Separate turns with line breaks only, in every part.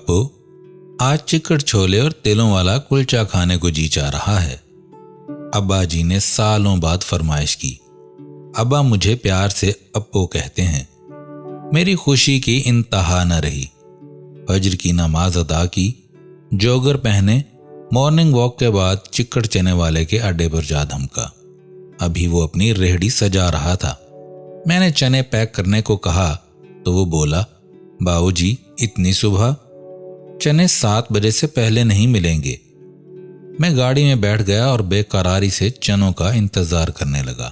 अप्पू, आज चिकड़ छोले और तेलों वाला कुलचा खाने को जी चाह रहा है। अब्बा जी ने सालों बाद फरमाइश की। अब्बा मुझे प्यार से अप्पू कहते हैं। मेरी खुशी की इंतहा न रही। फज्र की नमाज अदा की, जोगर पहने मॉर्निंग वॉक के बाद चिकड़ चने वाले के अड्डे पर जा धमका। अभी वो अपनी रेहड़ी सजा रहा था। मैंने चने पैक करने को कहा तो वो बोला, बाबूजी इतनी सुबह? चने 7 बजे से पहले नहीं मिलेंगे। मैं गाड़ी में बैठ गया और बेकरारी से चनों का इंतजार करने लगा।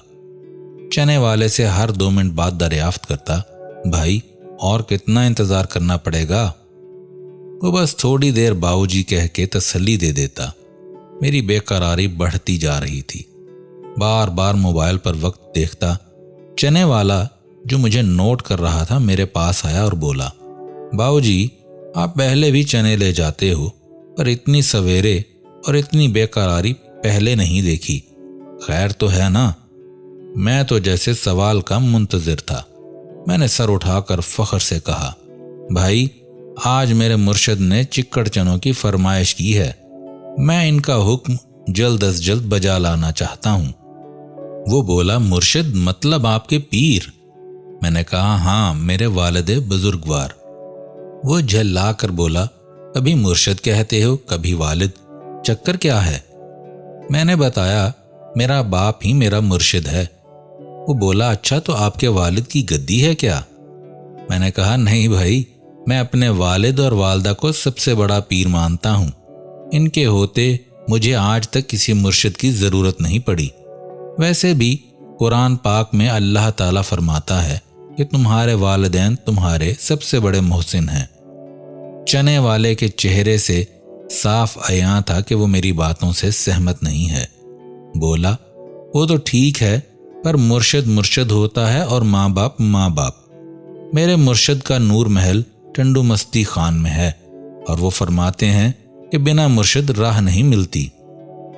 चने वाले से हर 2 मिनट बाद दरियाफ्त करता, भाई और कितना इंतजार करना पड़ेगा? वो बस थोड़ी देर बाबूजी कह के तसल्ली दे देता। मेरी बेकरारी बढ़ती जा रही थी। बार बार मोबाइल पर वक्त देखता। चने वाला जो मुझे नोट कर रहा था मेरे पास आया और बोला, बाबूजी आप पहले भी चने ले जाते हो, पर इतनी सवेरे और इतनी बेकरारी पहले नहीं देखी। खैर तो है ना? मैं तो जैसे सवाल का मुंतजिर था। मैंने सर उठाकर फख्र से कहा, भाई आज मेरे मुर्शिद ने चिकड़ चनों की फरमाइश की है। मैं इनका हुक्म जल्द अज जल्द बजा लाना चाहता हूँ। वो बोला, मुर्शिद मतलब आपके पीर? मैंने कहा, हाँ मेरे वालिद बुजुर्गवार। वो झल्ला कर बोला, कभी मुर्शिद कहते हो कभी वालिद, चक्कर क्या है? मैंने बताया, मेरा बाप ही मेरा मुर्शिद है। वो बोला, अच्छा तो आपके वालिद की गद्दी है क्या? मैंने कहा, नहीं भाई, मैं अपने वालिद और वालदा को सबसे बड़ा पीर मानता हूँ। इनके होते मुझे आज तक किसी मुर्शिद की ज़रूरत नहीं पड़ी। वैसे भी कुरान पाक में अल्लाह ताला फरमाता है कि तुम्हारे वालिदैन तुम्हारे सबसे बड़े मोहसिन हैं। चने वाले के चेहरे से साफ आया था कि वो मेरी बातों से सहमत नहीं है। बोला, वो तो ठीक है, पर मुर्शिद मुर्शिद होता है और माँ बाप माँ बाप। मेरे मुर्शिद का नूर महल टंडू मस्ती खान में है और वो फरमाते हैं कि बिना मुर्शिद राह नहीं मिलती।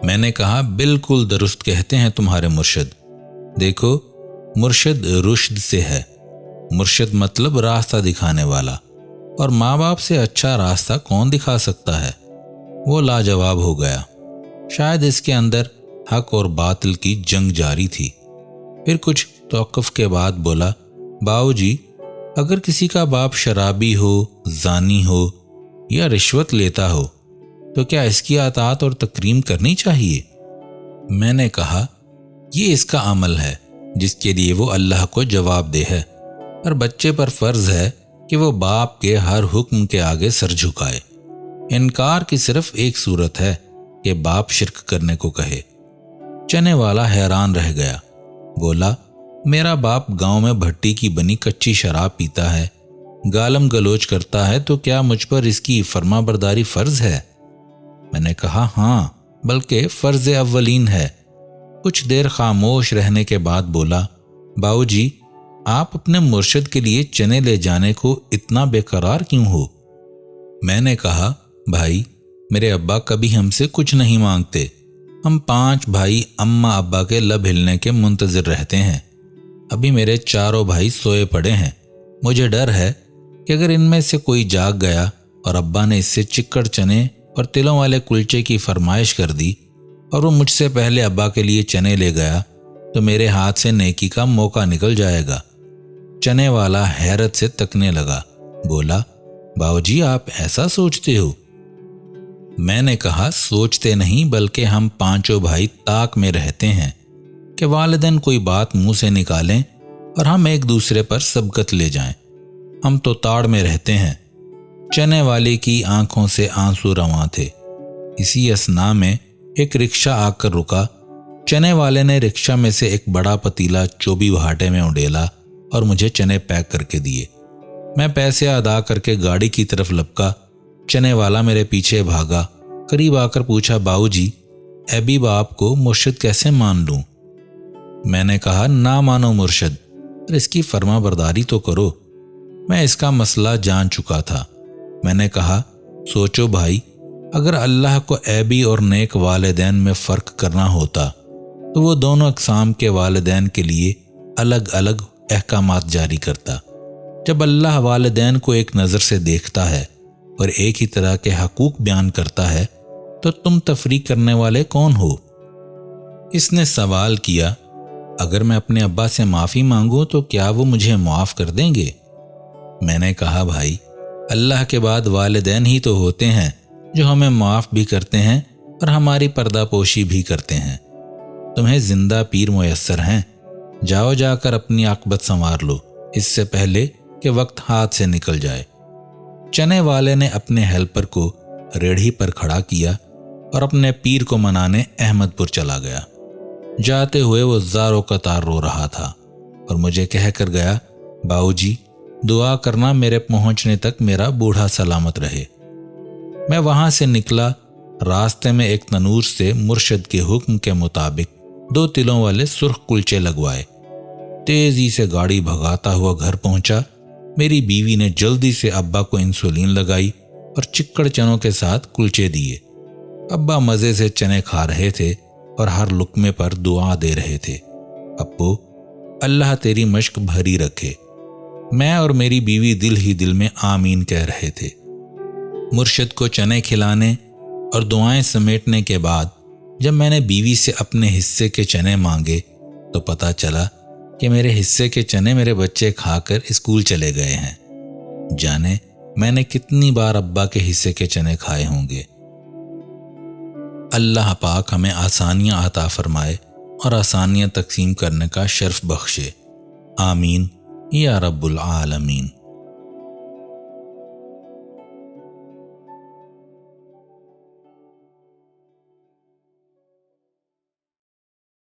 मैंने कहा, बिल्कुल दुरुस्त कहते हैं तुम्हारे मुर्शिद। देखो, मुर्शिद रुश्द से है। मुर्शिद मतलब रास्ता दिखाने वाला, और माँ बाप से अच्छा रास्ता कौन दिखा सकता है? वो लाजवाब हो गया। शायद इसके अंदर हक और बातिल की जंग जारी थी। फिर कुछ तौक़ुफ़ के बाद बोला, बाबूजी अगर किसी का बाप शराबी हो, जानी हो या रिश्वत लेता हो तो क्या इसकी अतात और तकरीम करनी चाहिए? मैंने कहा, ये इसका अमल है जिसके लिए वो अल्लाह को जवाब दे है, पर बच्चे पर फर्ज है कि वो बाप के हर हुक्म के आगे सर झुकाए। इनकार की सिर्फ एक सूरत है कि बाप शिर्क करने को कहे। चने वाला हैरान रह गया। बोला, मेरा बाप गांव में भट्टी की बनी कच्ची शराब पीता है, गालम गलोच करता है, तो क्या मुझ पर इसकी फर्माबरदारी फर्ज है? मैंने कहा, हाँ, बल्कि फर्ज अव्वलीन है। कुछ देर खामोश रहने के बाद बोला, बाबूजी आप अपने मुर्शिद के लिए चने ले जाने को इतना बेकरार क्यों हो? मैंने कहा, भाई मेरे अब्बा कभी हमसे कुछ नहीं मांगते। हम 5 भाई अम्मा अब्बा के लब हिलने के मुंतजिर रहते हैं। अभी मेरे 4 भाई सोए पड़े हैं। मुझे डर है कि अगर इनमें से कोई जाग गया और अब्बा ने इससे चिकड़ चने और तिलों वाले कुलचे की फरमाइश कर दी और वो मुझसे पहले अब्बा के लिए चने ले गया तो मेरे हाथ से नेकी का मौका निकल जाएगा। चने वाला हैरत से तकने लगा। बोला, बाबूजी आप ऐसा सोचते हो? मैंने कहा, सोचते नहीं बल्कि हम 5 भाई ताक में रहते हैं कि वालिदैन कोई बात मुंह से निकालें और हम एक दूसरे पर सबकत ले जाएं। हम तो ताड़ में रहते हैं। चने वाले की आंखों से आंसू रवां थे। इसी असना में एक रिक्शा आकर रुका। चने वाले ने रिक्शा में से एक बड़ा पतीला चोबी भाटे में उड़ेला और मुझे चने पैक करके दिए। मैं पैसे अदा करके गाड़ी की तरफ लपका। चने वाला मेरे पीछे भागा। करीब आकर पूछा, बाबूजी अभी बाप को मुर्शिद कैसे मान लूं? मैंने कहा, ना मानो मुर्शिद, पर इसकी फर्मा बरदारी तो करो। मैं इसका मसला जान चुका था। मैंने कहा, सोचो भाई, अगर अल्लाह को ऐबी और नेक वालिदैन में फ़र्क करना होता तो वो दोनों अक़साम के वालिदैन के लिए अलग अलग अहकामात जारी करता। जब अल्लाह वालिदैन को एक नज़र से देखता है اور ایک ہی طرح کے حقوق بیان کرتا ہے تو تم تفریق کرنے والے کون ہو؟ اس نے سوال کیا، اگر میں اپنے ابا سے معافی مانگوں تو کیا وہ مجھے معاف کر دیں گے؟ میں نے کہا، بھائی، اللہ کے بعد والدین ہی تو ہوتے ہیں جو ہمیں معاف بھی کرتے ہیں اور ہماری پردہ پوشی بھی کرتے ہیں۔ تمہیں زندہ پیر میسر ہیں، جاؤ جا کر اپنی عاقبت سنوار لو اس سے پہلے کہ وقت ہاتھ سے نکل جائے۔ چنے والے نے اپنے ہیلپر کو ریڑھی پر کھڑا کیا اور اپنے پیر کو منانے احمد پور چلا گیا۔ جاتے ہوئے وہ زاروں قطار رو رہا تھا اور مجھے کہہ کر گیا، باؤ جی دعا کرنا میرے پہنچنے تک میرا بوڑھا سلامت رہے۔ میں وہاں سے نکلا۔ راستے میں ایک تنور سے مرشد کے حکم کے مطابق 2 تلوں والے سرخ کلچے لگوائے۔ تیزی سے گاڑی بھگاتا ہوا گھر پہنچا۔ میری بیوی نے جلدی سے ابا کو انسولین لگائی اور چکڑ چنوں کے ساتھ کلچے دیے۔ ابا مزے سے چنے کھا رہے تھے اور ہر لقمے پر دعا دے رہے تھے، ابو اللہ تیری مشق بھری رکھے۔ میں اور میری بیوی دل ہی دل میں آمین کہہ رہے تھے۔ مرشد کو چنے کھلانے اور دعائیں سمیٹنے کے بعد جب میں نے بیوی سے اپنے حصے کے چنے مانگے تو پتہ چلا کہ میرے حصے کے چنے میرے بچے کھا کر اسکول چلے گئے ہیں۔ جانے میں نے کتنی بار ابا کے حصے کے چنے کھائے ہوں گے۔ اللہ پاک ہمیں آسانیاں عطا فرمائے اور آسانیاں تقسیم کرنے کا شرف بخشے، آمین یا رب العالمین۔